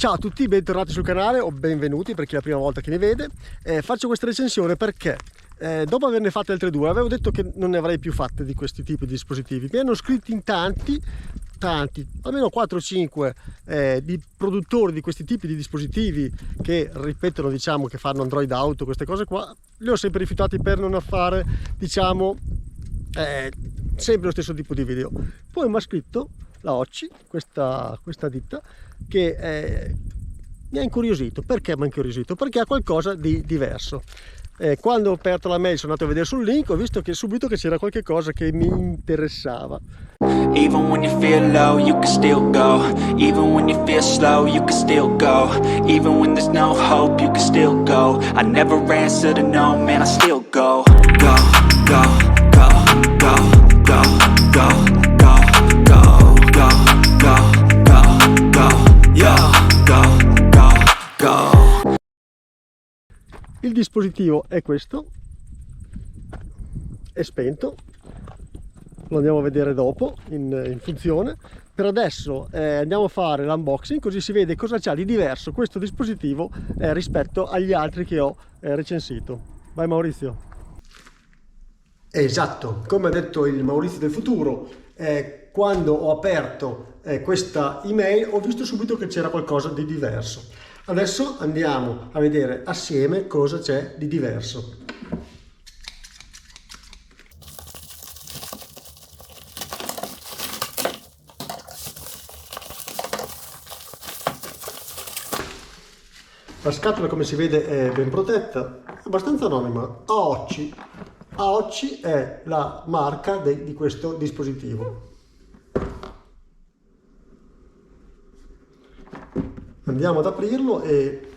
Ciao a tutti, bentornati sul canale o benvenuti per chi è la prima volta che mi vede. Faccio questa recensione perché dopo averne fatte altre due avevo detto che non ne avrei più fatte di questi tipi di dispositivi. Mi hanno scritto in tanti, almeno 4 o 5 di produttori di questi tipi di dispositivi che ripetono, diciamo, che fanno Android Auto, queste cose qua. Li ho sempre rifiutati per non fare, diciamo, sempre lo stesso tipo di video. Poi mi ha scritto la Occi, questa ditta, che mi ha incuriosito. Perché mi ha incuriosito? Perché ha qualcosa di diverso. Quando ho aperto la mail, sono andato a vedere sul link, ho visto che subito che c'era qualche cosa che mi interessava. Even when you feel low, you can still go. Even when you feel slow, you can still go. Even when there's no hope, you can still go. I never answer to no, man, I still go. Go, go, go, go, go, go, go, go, go, go, go, go, yo, go, go, go. Il dispositivo è questo, è spento, lo andiamo a vedere dopo in funzione. Per adesso andiamo a fare l'unboxing, così si vede cosa c'ha di diverso questo dispositivo rispetto agli altri che ho recensito. Vai Maurizio. Esatto, come ha detto il Maurizio del futuro, quando ho aperto questa email ho visto subito che c'era qualcosa di diverso. Adesso andiamo a vedere assieme cosa c'è di diverso. La scatola, come si vede, è ben protetta, è abbastanza anonima. Aocci è la marca di questo dispositivo. Andiamo ad aprirlo e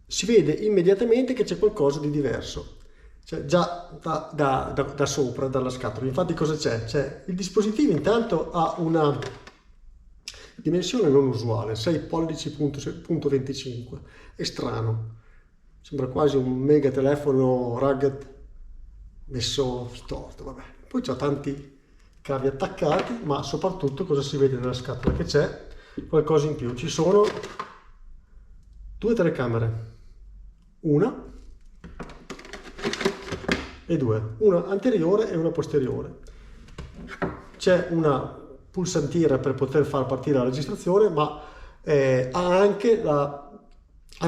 si vede immediatamente che c'è qualcosa di diverso. Cioè, già da sopra, dalla scatola. Infatti cosa c'è? C'è il dispositivo, intanto ha una dimensione non usuale, 6 pollici punto 25. È strano. Sembra quasi un mega telefono rugged messo storto, vabbè. Poi c'ha tanti cavi attaccati, ma soprattutto cosa si vede nella scatola? Che c'è qualcosa in più. Ci sono 2 telecamere, una e due, una anteriore e una posteriore. C'è una pulsantiera per poter far partire la registrazione, ma ha anche la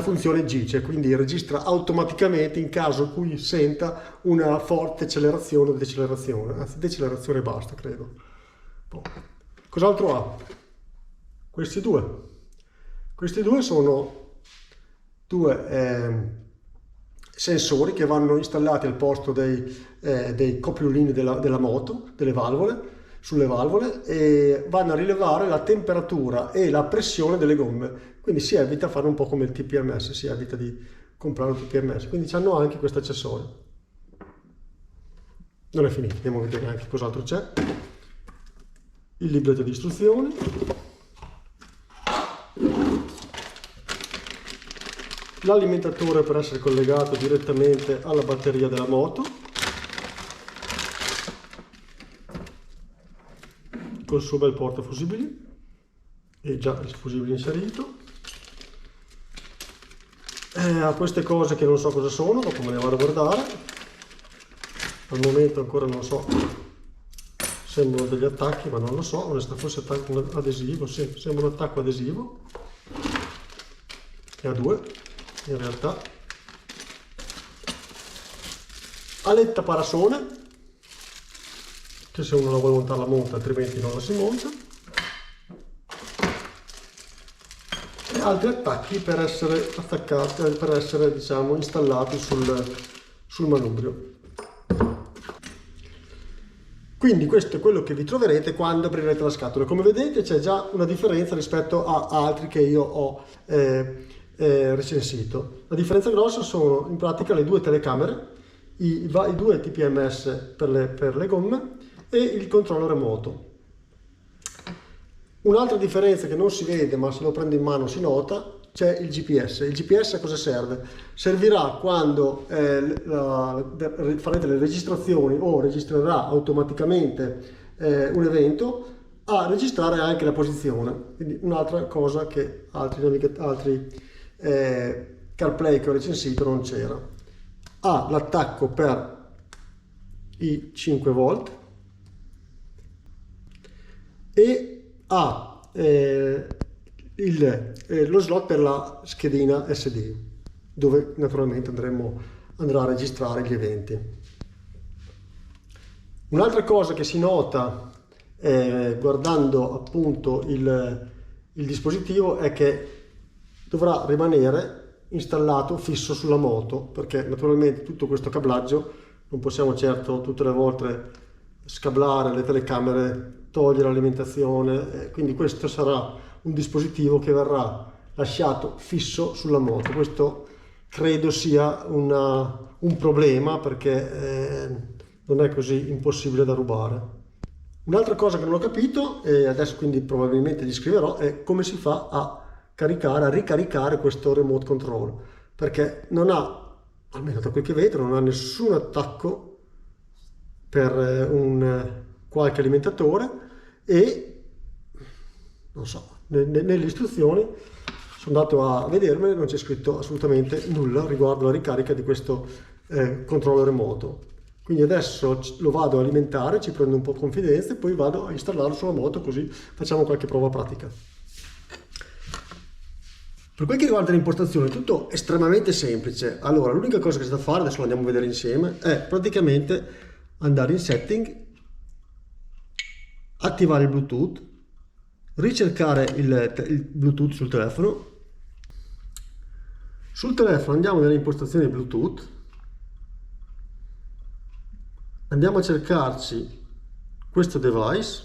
funzione G, cioè quindi registra automaticamente in caso in cui senta una forte accelerazione o decelerazione, anzi decelerazione basta, credo. Cos'altro ha? Questi due sono due sensori che vanno installati al posto dei copriolini della moto, delle valvole, sulle valvole, e vanno a rilevare la temperatura e la pressione delle gomme. Quindi si evita fare un po' come il TPMS, si evita di comprare un TPMS. Quindi hanno anche questo accessorio. Non è finito, andiamo a vedere anche cos'altro c'è. Il libretto di istruzioni. L'alimentatore per essere collegato direttamente alla batteria della moto. Col suo bel portafusibili. E già il fusibile inserito. Ha queste cose che non so cosa sono, dopo me le vado a guardare. Al momento ancora non lo so. Sembrano degli attacchi, ma non lo so. Forse attacco adesivo, sì, sembra un attacco adesivo. E ha 2, in realtà. Aletta parasole, che se uno la vuole montare la monta, altrimenti non la si monta. E altri attacchi per essere attaccati, per essere, diciamo, installati sul manubrio. Quindi questo è quello che vi troverete quando aprirete la scatola. Come vedete c'è già una differenza rispetto a altri che io ho recensito. La differenza grossa sono in pratica le 2 telecamere, i 2 TPMS per le gomme e il controllo remoto. Un'altra differenza che non si vede, ma se lo prendo in mano si nota, c'è il GPS. Il GPS a cosa serve? Servirà quando farete le registrazioni o registrerà automaticamente un evento, a registrare anche la posizione, quindi un'altra cosa che altri CarPlay che ho recensito non c'era. Ha l'attacco per i 5 volt e ha lo slot per la schedina SD, dove naturalmente andrà a registrare gli eventi. Un'altra cosa che si nota guardando appunto il dispositivo è che dovrà rimanere installato fisso sulla moto, perché naturalmente tutto questo cablaggio non possiamo certo tutte le volte scablare le telecamere, togliere l'alimentazione, quindi questo sarà un dispositivo che verrà lasciato fisso sulla moto. Questo credo sia un problema, perché non è così impossibile da rubare. Un'altra cosa che non ho capito, e adesso quindi probabilmente gli scriverò, è come si fa a ricaricare questo remote control, perché non ha, almeno da quel che vedo, non ha nessun attacco per qualche alimentatore, e non so, nelle istruzioni sono andato a vedermene, non c'è scritto assolutamente nulla riguardo la ricarica di questo controllo remoto. Quindi adesso lo vado a alimentare, ci prendo un po' di confidenza e poi vado a installarlo sulla moto, così facciamo qualche prova pratica. Per quel che riguarda l'impostazione, è tutto estremamente semplice. Allora, l'unica cosa che c'è da fare, adesso lo andiamo a vedere insieme, è praticamente andare in setting, attivare il Bluetooth, ricercare il Bluetooth sul telefono. Sul telefono andiamo nelle impostazioni Bluetooth, andiamo a cercarci questo device.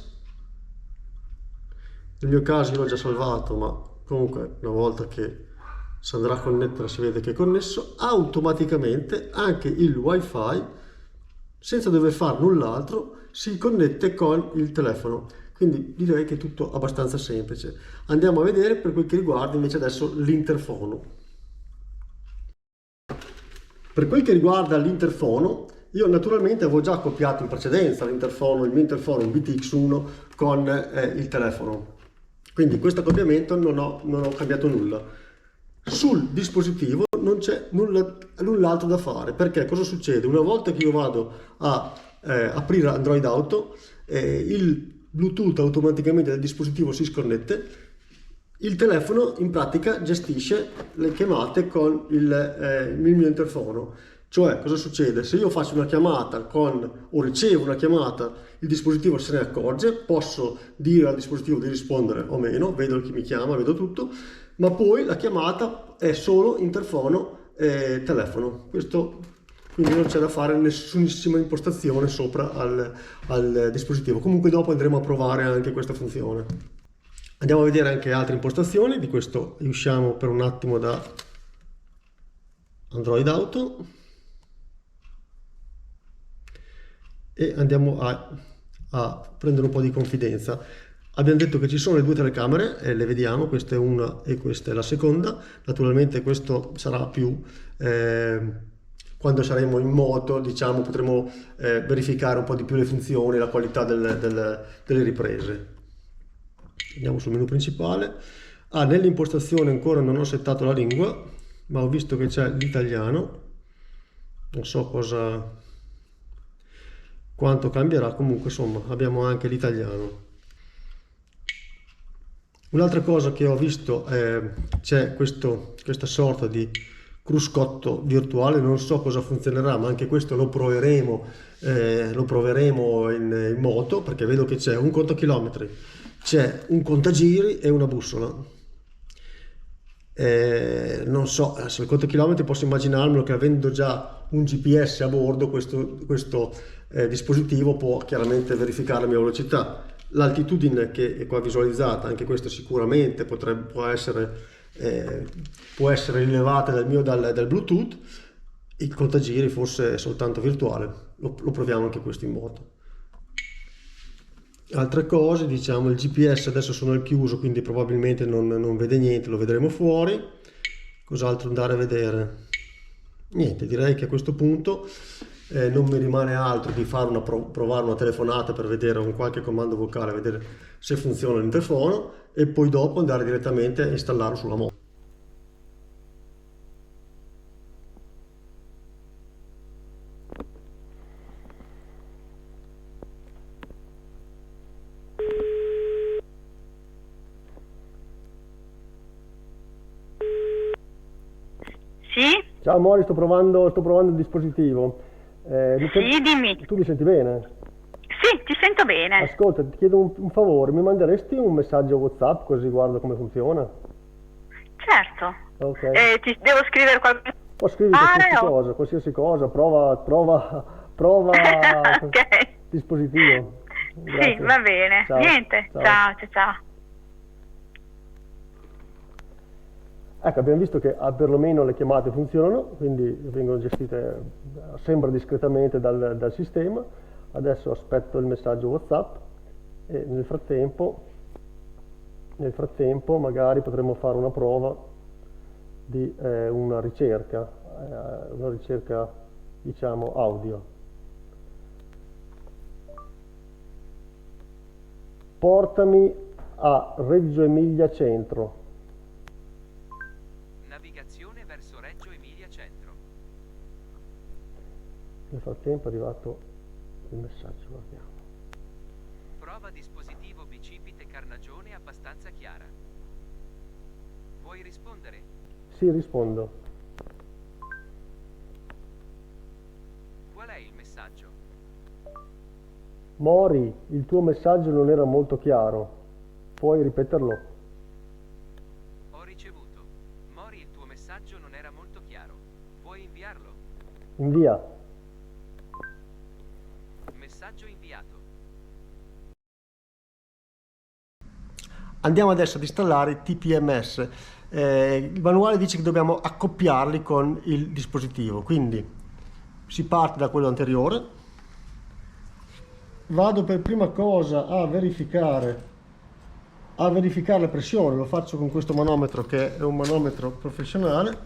Nel mio caso io l'ho già salvato, ma comunque una volta che si andrà a connettere si vede che è connesso. Automaticamente anche il wifi, senza dover fare null'altro, si connette con il telefono. Quindi direi che è tutto abbastanza semplice. Andiamo a vedere per quel che riguarda invece adesso l'interfono. Per quel che riguarda l'interfono, io naturalmente avevo già accoppiato in precedenza il mio interfono BTX1 con il telefono, quindi questo accoppiamento non ho cambiato nulla. Sul dispositivo non c'è null'altro da fare, perché cosa succede? Una volta che io vado a aprire Android Auto, il Bluetooth automaticamente del dispositivo si sconnette, il telefono in pratica gestisce le chiamate con il mio interfono. Cioè, cosa succede? Se io faccio una chiamata o ricevo una chiamata, il dispositivo se ne accorge, posso dire al dispositivo di rispondere o meno, vedo chi mi chiama, vedo tutto, ma poi la chiamata è solo interfono e telefono. Questo, quindi non c'è da fare nessunissima impostazione sopra al dispositivo. Comunque dopo andremo a provare anche questa funzione. Andiamo a vedere anche altre impostazioni. Di questo usciamo per un attimo da Android Auto e andiamo a prendere un po' di confidenza. Abbiamo detto che ci sono le due telecamere e le vediamo, questa è una e questa è la seconda. Naturalmente questo sarà più quando saremo in moto, diciamo, potremo verificare un po' di più le funzioni, la qualità delle riprese. Andiamo sul menu principale. Nelle impostazioni ancora non ho settato la lingua, ma ho visto che c'è l'italiano, non so quanto cambierà, comunque insomma abbiamo anche l'italiano. Un'altra cosa che ho visto c'è questa sorta di cruscotto virtuale, non so cosa funzionerà, ma anche questo lo proveremo in moto, perché vedo che c'è un contachilometri, c'è un contagiri e una bussola. Non so, se il contachilometri posso immaginarmelo che avendo già un GPS a bordo questo dispositivo può chiaramente verificare la mia velocità. L'altitudine che è qua visualizzata, anche questa sicuramente può essere rilevata dal Bluetooth. Il contagiri forse è soltanto virtuale, lo proviamo anche questo in moto. Altre cose, diciamo, il GPS adesso sono al chiuso, quindi probabilmente non vede niente, lo vedremo fuori. Cos'altro andare a vedere? Niente, direi che a questo punto non mi rimane altro di fare provare una telefonata per vedere un qualche comando vocale, vedere se funziona l'interfono e poi dopo andare direttamente a installarlo sulla moto. Sì? Ciao Mori, sto provando il dispositivo. Sì, dimmi. Tu mi senti bene? Sì, ti sento bene. Ascolta, ti chiedo un favore, mi manderesti un messaggio WhatsApp così guardo come funziona? Certo. Ok. Ti devo scrivere qualcosa? Può scrivere qualsiasi cosa, prova Ok. dispositivo. Sì, Grazie. va bene. Ciao. Niente. Ciao. Ciao. Ecco, abbiamo visto che perlomeno le chiamate funzionano, quindi vengono gestite, sembra discretamente dal sistema. Adesso aspetto il messaggio WhatsApp e nel frattempo magari potremmo fare una prova di una ricerca diciamo audio. Portami a Reggio Emilia Centro. Navigazione verso Reggio Emilia Centro. Nel frattempo è arrivato il messaggio, guardiamo. Prova dispositivo bicipite Carnagione abbastanza chiara. Vuoi rispondere? Sì, rispondo. Qual è il messaggio? Mori, il tuo messaggio non era molto chiaro. Puoi ripeterlo? Ho ricevuto. Mori, il tuo messaggio non era molto chiaro. Vuoi inviarlo? Invia. Messaggio inviato. Andiamo adesso ad installare i TPMS. Il manuale dice che dobbiamo accoppiarli con il dispositivo, quindi si parte da quello anteriore. Vado per prima cosa a verificare la pressione, lo faccio con questo manometro che è un manometro professionale,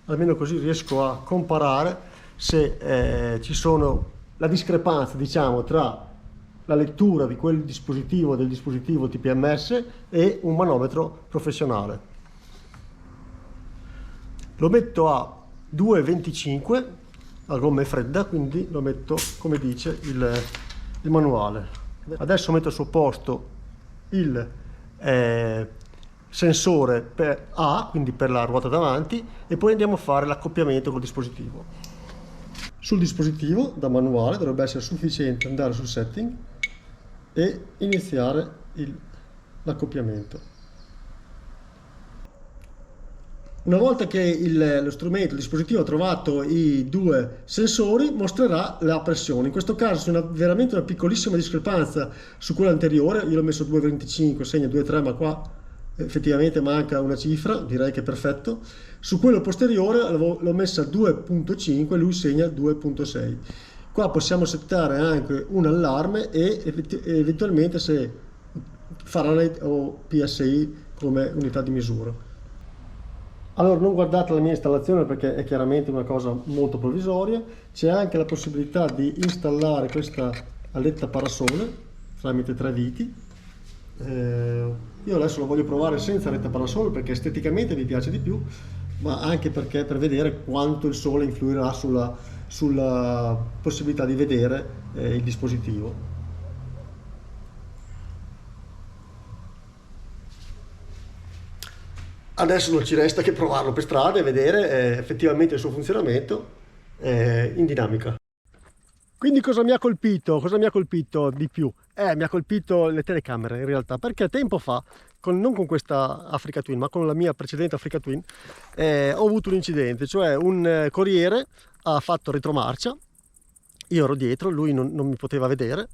almeno così riesco a comparare se ci sono la discrepanza, diciamo, tra la lettura di quel dispositivo, del dispositivo TPMS e un manometro professionale. Lo metto a 2,25, la gomma è fredda, quindi lo metto come dice il manuale. Adesso metto al suo posto il sensore per A, quindi per la ruota davanti, e poi andiamo a fare l'accoppiamento col dispositivo. Sul dispositivo da manuale dovrebbe essere sufficiente andare sul setting e iniziare l'accoppiamento. Una volta che lo strumento, il dispositivo ha trovato i due sensori, mostrerà la pressione. In questo caso c'è veramente una piccolissima discrepanza su quello anteriore. Io l'ho messo 2,25, segna 2,3, ma qua effettivamente manca una cifra, direi che è perfetto. Su quello posteriore l'ho messa a 2,5, lui segna 2,6. Qua possiamo settare anche un allarme e eventualmente se Fahrenheit o PSI come unità di misura. Allora, non guardate la mia installazione perché è chiaramente una cosa molto provvisoria. C'è anche la possibilità di installare questa aletta parasole tramite 3 viti. Io adesso lo voglio provare senza aletta parasole perché esteticamente mi piace di più, ma anche perché per vedere quanto il sole influirà sulla possibilità di vedere il dispositivo. Adesso non ci resta che provarlo per strada e vedere effettivamente il suo funzionamento in dinamica. Quindi cosa mi ha colpito? Cosa mi ha colpito di più? Mi ha colpito le telecamere in realtà, perché tempo fa, non con questa Africa Twin, ma con la mia precedente Africa Twin, ho avuto un incidente, cioè un corriere ha fatto retromarcia, io ero dietro, lui non mi poteva vedere.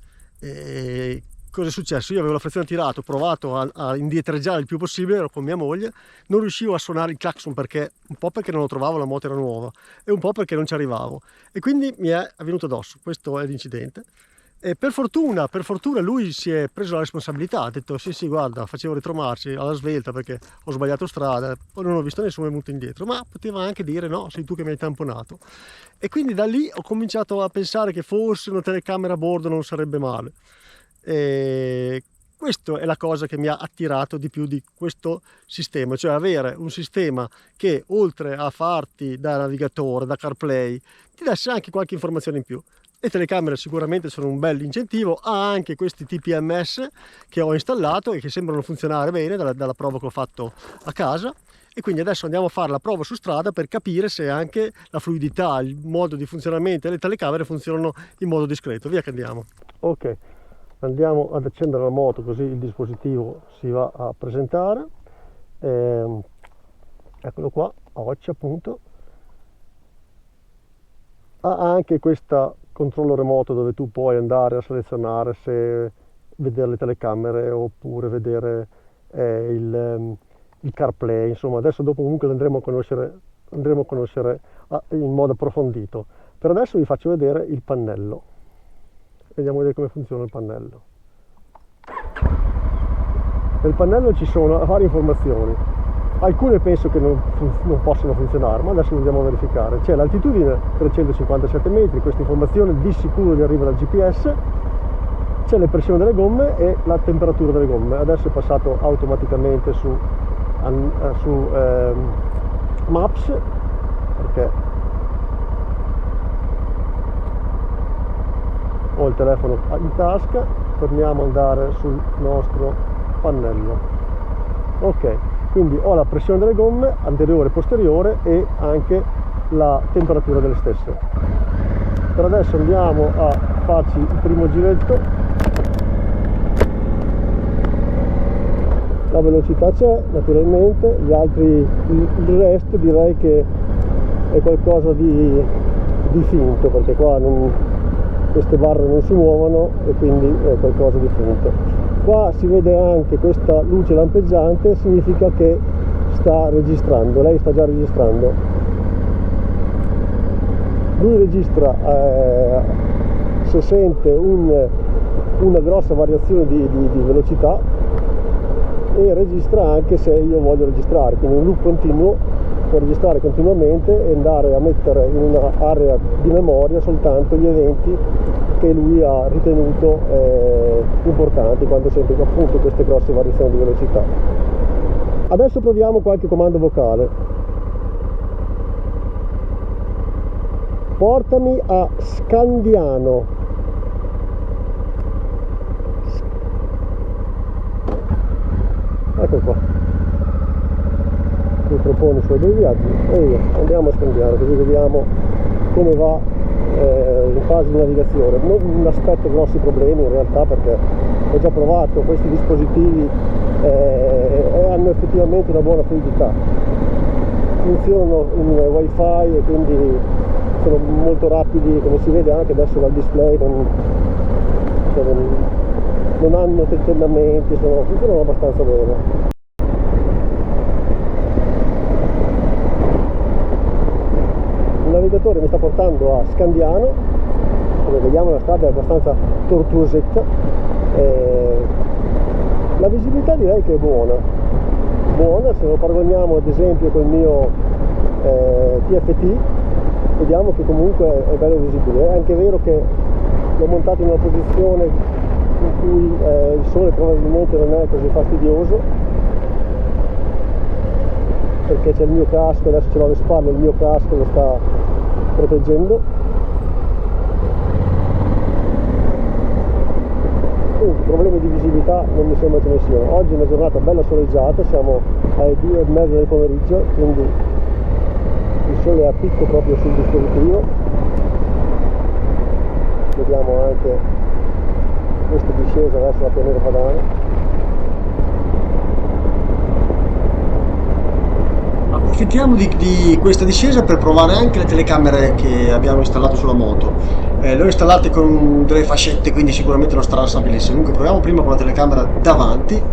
Cosa è successo? Io avevo la frizione tirata, ho provato a indietreggiare il più possibile, ero con mia moglie, non riuscivo a suonare il clacson perché un po' perché non lo trovavo, la moto era nuova, e un po' perché non ci arrivavo, e quindi mi è venuto addosso. Questo è l'incidente. E per fortuna lui si è preso la responsabilità, ha detto sì guarda, facevo ritromarci alla svelta perché ho sbagliato strada, poi non ho visto nessuno, è venuto indietro, ma poteva anche dire no, sei tu che mi hai tamponato. E quindi da lì ho cominciato a pensare che forse una telecamera a bordo non sarebbe male. E questa è la cosa che mi ha attirato di più di questo sistema, cioè avere un sistema che oltre a farti da navigatore, da CarPlay, ti desse anche qualche informazione in più. Le telecamere sicuramente sono un bel incentivo, ha anche questi TPMS che ho installato e che sembrano funzionare bene dalla prova che ho fatto a casa, e quindi adesso andiamo a fare la prova su strada per capire se anche la fluidità, il modo di funzionamento delle telecamere funzionano in modo discreto. Via che andiamo. Ok, andiamo ad accendere la moto così il dispositivo si va a presentare. Eccolo qua, oggi appunto. Ha anche questo controllo remoto dove tu puoi andare a selezionare se vedere le telecamere oppure vedere il CarPlay. Insomma, adesso dopo comunque lo andremo a conoscere in modo approfondito. Per adesso vi faccio vedere il pannello. Vediamo a vedere come funziona il pannello. Nel pannello ci sono varie informazioni. Alcune penso che non possano funzionare, ma adesso andiamo a verificare. C'è l'altitudine 357 metri, questa informazione di sicuro gli arriva dal GPS. C'è la pressione delle gomme e la temperatura delle gomme. Adesso è passato automaticamente su Maps, perché ho il telefono in tasca. Torniamo ad andare sul nostro pannello. Ok, quindi ho la pressione delle gomme anteriore e posteriore e anche la temperatura delle stesse. Per adesso andiamo a farci il primo giretto. La velocità c'è naturalmente, il resto direi che è qualcosa di finto, perché qua queste barre non si muovono e quindi è qualcosa di finto. Qua si vede anche questa luce lampeggiante, significa che sta registrando, lei sta già registrando. Lui registra se sente una grossa variazione di velocità, e registra anche se io voglio registrare, quindi un loop continuo, può registrare continuamente e andare a mettere in un'area di memoria soltanto gli eventi che lui ha ritenuto importanti quando sente appunto queste grosse variazioni di velocità. Adesso proviamo qualche comando vocale. Portami a Scandiano. Ecco qua, mi propone i suoi bei viaggi e via, andiamo a Scandiano, così vediamo come va in fase di navigazione. Non aspetto grossi problemi in realtà, perché ho già provato questi dispositivi e hanno effettivamente una buona fluidità, funzionano in wifi e quindi sono molto rapidi, come si vede anche adesso dal display. Non hanno tentennamenti, funzionano abbastanza bene. Il navigatore mi sta portando a Scandiano, come vediamo la strada è abbastanza tortuosetta. La visibilità direi che è buona, se lo paragoniamo ad esempio col mio TFT, vediamo che comunque è bello visibile. È anche vero che l'ho montato in una posizione in cui il sole probabilmente non è così fastidioso, perché c'è il mio casco, adesso ce l'ho alle spalle, il mio casco lo sta proteggendo. Quindi problemi di visibilità non mi sembra ce ne siano. Oggi è una giornata bella soleggiata, siamo alle 2:30 del pomeriggio, quindi il sole è a picco proprio sul dispositivo. Vediamo anche questa discesa verso la pianura padana. Approfittiamo di questa discesa per provare anche le telecamere che abbiamo installato sulla moto. Le ho installate con delle fascette, quindi sicuramente non sarà stabilissimo. Comunque proviamo prima con la telecamera davanti.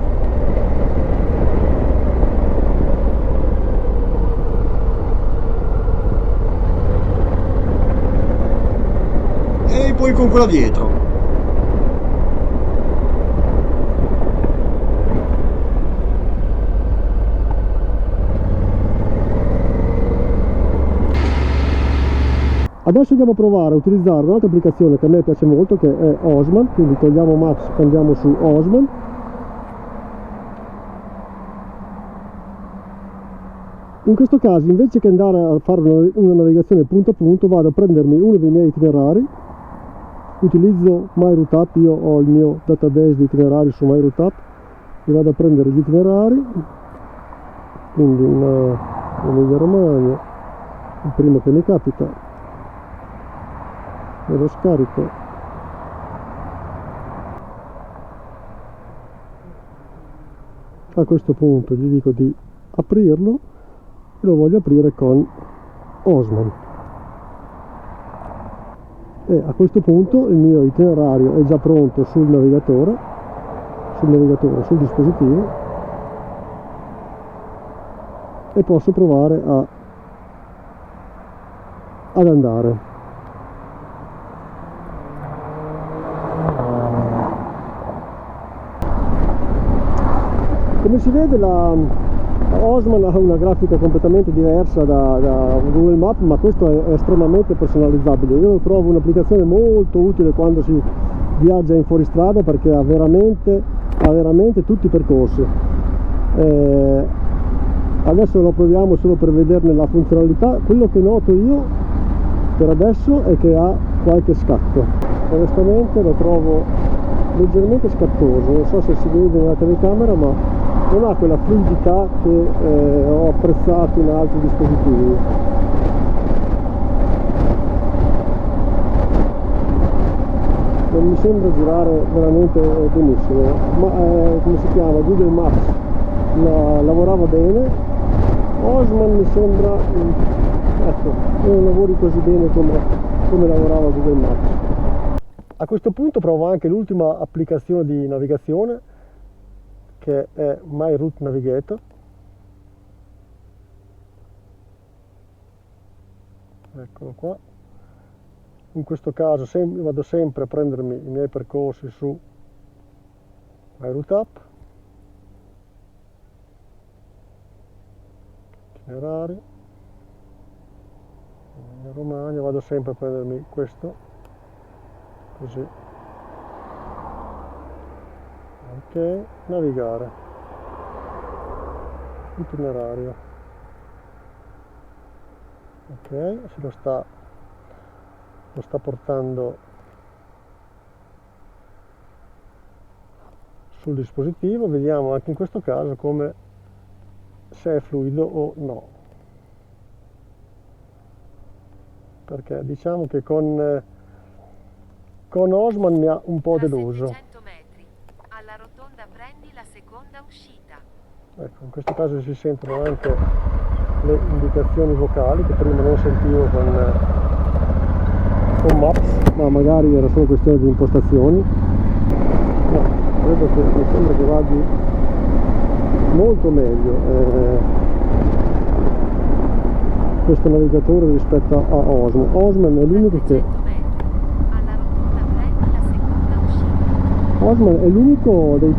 E poi con quella dietro. Adesso andiamo a provare a utilizzare un'altra applicazione che a me piace molto, che è Osman, quindi togliamo Maps e andiamo su Osman. In questo caso, invece che andare a fare una navigazione punto a punto, vado a prendermi uno dei miei itinerari, utilizzo MyRouteUp, io ho il mio database di itinerari su MyRouteUp, e vado a prendere gli itinerari, quindi una Emilia Romagna, il primo che mi capita, e lo scarico. A questo punto gli dico di aprirlo, e lo voglio aprire con Osman, e a questo punto il mio itinerario è già pronto sul navigatore, sul dispositivo, e posso provare ad andare. Come si vede, la Osman ha una grafica completamente diversa da Google Maps, ma questo è estremamente personalizzabile. Io lo trovo un'applicazione molto utile quando si viaggia in fuoristrada, perché ha veramente tutti i percorsi. Adesso lo proviamo solo per vederne la funzionalità. Quello che noto io per adesso è che ha qualche scatto. Onestamente lo trovo leggermente scattoso, non so se si vede nella telecamera, ma non ha quella fluidità che ho apprezzato in altri dispositivi. Non mi sembra girare veramente benissimo, ma come si chiama? Google Maps lavorava bene. Osman mi sembra, ecco, non lavori così bene come lavorava Google Maps. A questo punto provo anche l'ultima applicazione di navigazione, che è MyRoute Navigator. Eccolo qua. In questo caso vado sempre a prendermi i miei percorsi su MyRouteUp, itinerari, in Romagna, vado sempre a prendermi questo, così. Ok, navigare, itinerario. Ok, se lo sta portando sul dispositivo. Vediamo anche in questo caso come, se è fluido o no, perché diciamo che con Osman mi ha un po' deluso. Alla rotonda prendi la seconda uscita. Ecco, in questo caso si sentono anche le indicazioni vocali che prima non sentivo con Maps, ma magari era solo questione di impostazioni. No, credo che mi sembra che vada molto meglio questo navigatore rispetto a Osman. Osman è l'unico che Osman è l'unico delle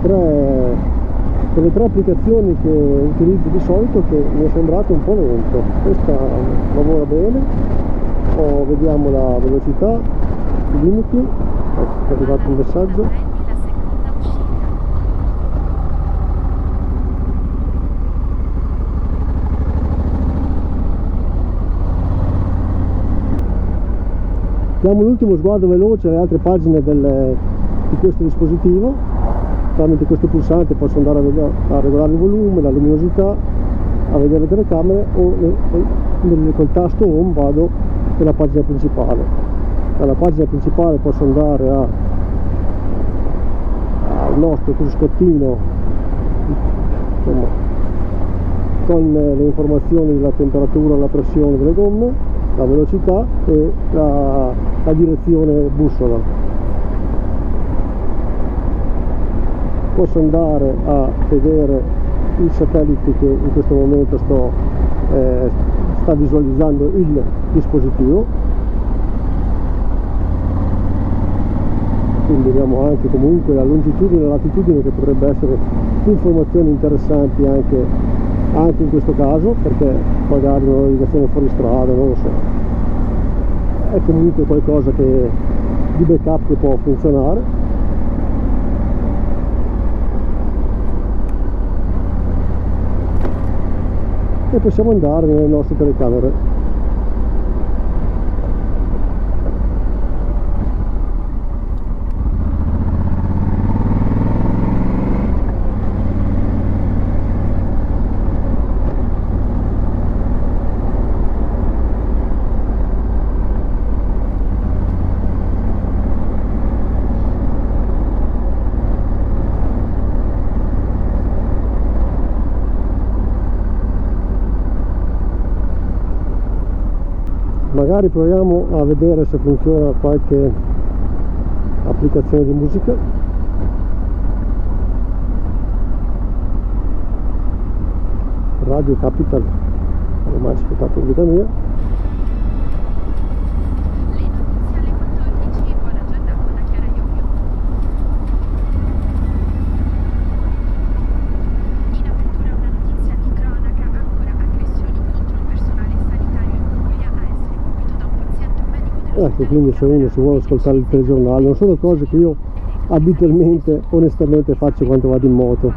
tre applicazioni che utilizzo di solito che mi è sembrato un po' lento. Questa lavora bene. Vediamo la velocità, i limiti. Ecco, è arrivato un messaggio. Diamo l'ultimo sguardo veloce alle altre pagine di questo dispositivo. Tramite questo pulsante posso andare a regolare il volume, la luminosità, a vedere le telecamere, o col tasto home vado nella pagina principale. Dalla pagina principale posso andare al nostro cruscottino, insomma, con le informazioni della temperatura, la pressione delle gomme, la velocità e la direzione bussola. Posso andare a vedere il satellite che in questo momento sta visualizzando il dispositivo, quindi vediamo anche comunque la longitudine e la latitudine, che potrebbe essere informazioni interessanti anche in questo caso, perché magari una navigazione fuori strada, non lo so. è comunque qualcosa che di backup che può funzionare. E possiamo andare nelle nostre telecamere. Magari proviamo a vedere se funziona qualche applicazione di musica. Radio Capital, non ho mai ascoltato in vita mia. Le notizie alle 14, buona giornata da Chiara Iorio. In apertura una notizia di cronaca, ancora aggressioni contro il personale sanitario in Puglia a essere colpito da un paziente medico Ecco, quindi se uno si vuole ascoltare il telegiornale, non sono cose che io abitualmente, onestamente faccio quando vado in moto,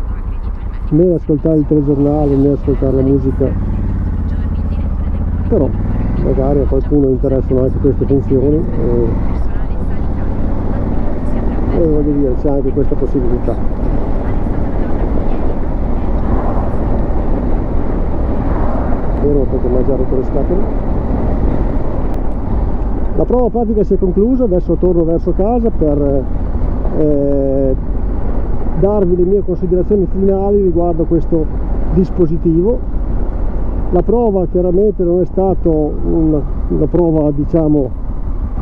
né ascoltare il telegiornale né ascoltare la musica, però magari a qualcuno interessano anche queste funzioni e voglio dire, c'è anche questa possibilità. Fermo perché mi ha già rotto le scatole. La prova pratica si è conclusa, adesso torno verso casa per darvi le mie considerazioni finali riguardo questo dispositivo. La prova chiaramente non è stata una prova, diciamo,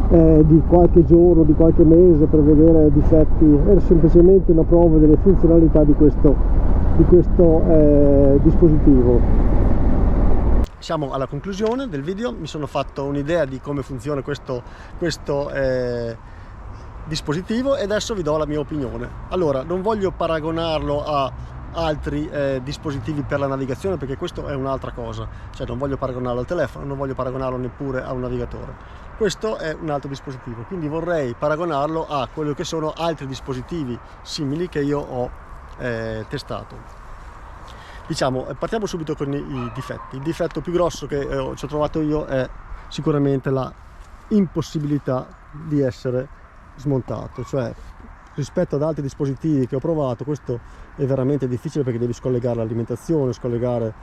di qualche giorno, di qualche mese per vedere difetti, era semplicemente una prova delle funzionalità di questo dispositivo. Siamo alla conclusione del video, mi sono fatto un'idea di come funziona questo dispositivo e adesso vi do la mia opinione. Allora, non voglio paragonarlo a altri dispositivi per la navigazione, perché questo è un'altra cosa, cioè non voglio paragonarlo al telefono, non voglio paragonarlo neppure a un navigatore. Questo è un altro dispositivo, quindi vorrei paragonarlo a quello che sono altri dispositivi simili che io ho testato. Diciamo, partiamo subito con i difetti. Il difetto più grosso che ci ho trovato io è sicuramente la impossibilità di essere smontato, cioè rispetto ad altri dispositivi che ho provato questo è veramente difficile, perché devi scollegare l'alimentazione, scollegare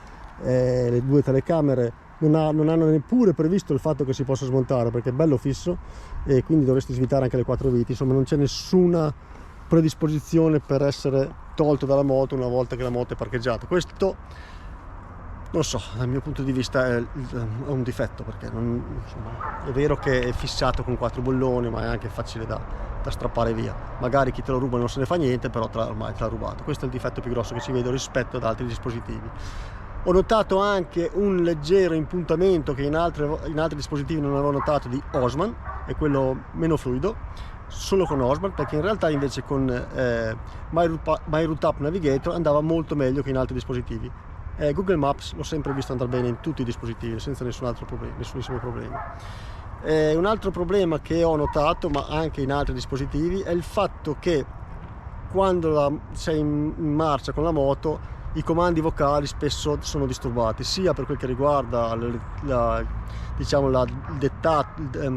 le due telecamere, non hanno neppure previsto il fatto che si possa smontare perché è bello fisso e quindi dovresti svitare anche le 4 viti, insomma non c'è nessuna predisposizione per essere tolto dalla moto una volta che la moto è parcheggiata. Questo non so, dal mio punto di vista è un difetto, perché insomma, è vero che è fissato con 4 bolloni, ma è anche facile da strappare via. Magari chi te lo ruba non se ne fa niente, però ormai te l'ha rubato. Questo è il difetto più grosso che ci vedo rispetto ad altri dispositivi. Ho notato anche un leggero impuntamento che in altri dispositivi non avevo notato, di Osman, è quello meno fluido, solo con Osman, perché in realtà invece con My Route App Navigator andava molto meglio che in altri dispositivi. Google Maps l'ho sempre visto andare bene in tutti i dispositivi senza nessunissimo problema. Un altro problema che ho notato, ma anche in altri dispositivi, è il fatto che quando sei in marcia con la moto i comandi vocali spesso sono disturbati, sia per quel che riguarda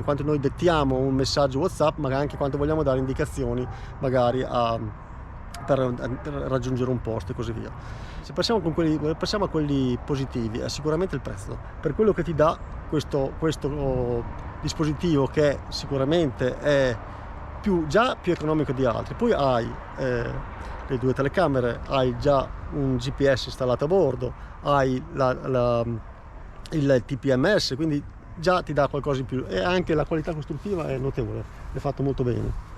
quanto noi dettiamo un messaggio WhatsApp, ma anche quanto vogliamo dare indicazioni magari per raggiungere un posto e così via. Se passiamo a quelli positivi, è sicuramente il prezzo, per quello che ti dà questo dispositivo, che sicuramente è già più economico di altri. Poi hai le due telecamere, hai già un GPS installato a bordo, hai il TPMS, quindi già ti dà qualcosa in più, e anche la qualità costruttiva è notevole, è fatto molto bene.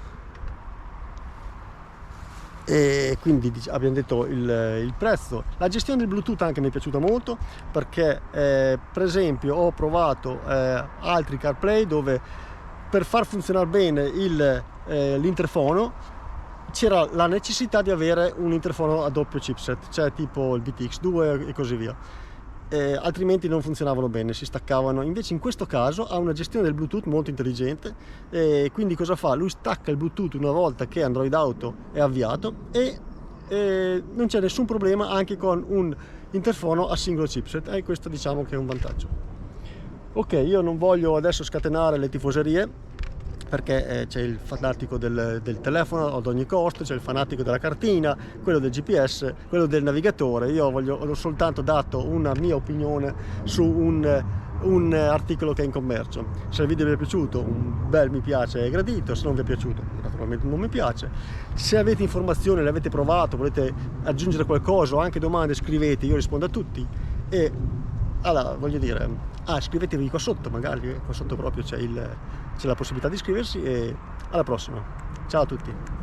E quindi abbiamo detto il prezzo. La gestione del Bluetooth anche mi è piaciuta molto, perché per esempio ho provato altri CarPlay dove per far funzionare bene l'interfono c'era la necessità di avere un interfono a doppio chipset, cioè tipo il BTX2 e così via. altrimenti non funzionavano bene, si staccavano. Invece in questo caso ha una gestione del Bluetooth molto intelligente, quindi cosa fa? Lui stacca il Bluetooth una volta che Android Auto è avviato e non c'è nessun problema anche con un interfono a singolo chipset, e questo diciamo che è un vantaggio. Ok, io non voglio adesso scatenare le tifoserie, perché c'è il fanatico del telefono ad ogni costo, c'è il fanatico della cartina, quello del GPS, quello del navigatore. Io ho soltanto dato una mia opinione su un articolo che è in commercio. Se il video vi è piaciuto, un bel mi piace è gradito, se non vi è piaciuto naturalmente non mi piace. Se avete informazioni, le avete provato, volete aggiungere qualcosa o anche domande, scrivete, io rispondo a tutti. E allora, voglio dire, iscrivetevi qua sotto, magari qua sotto proprio c'è la possibilità di iscriversi, e alla prossima. Ciao a tutti.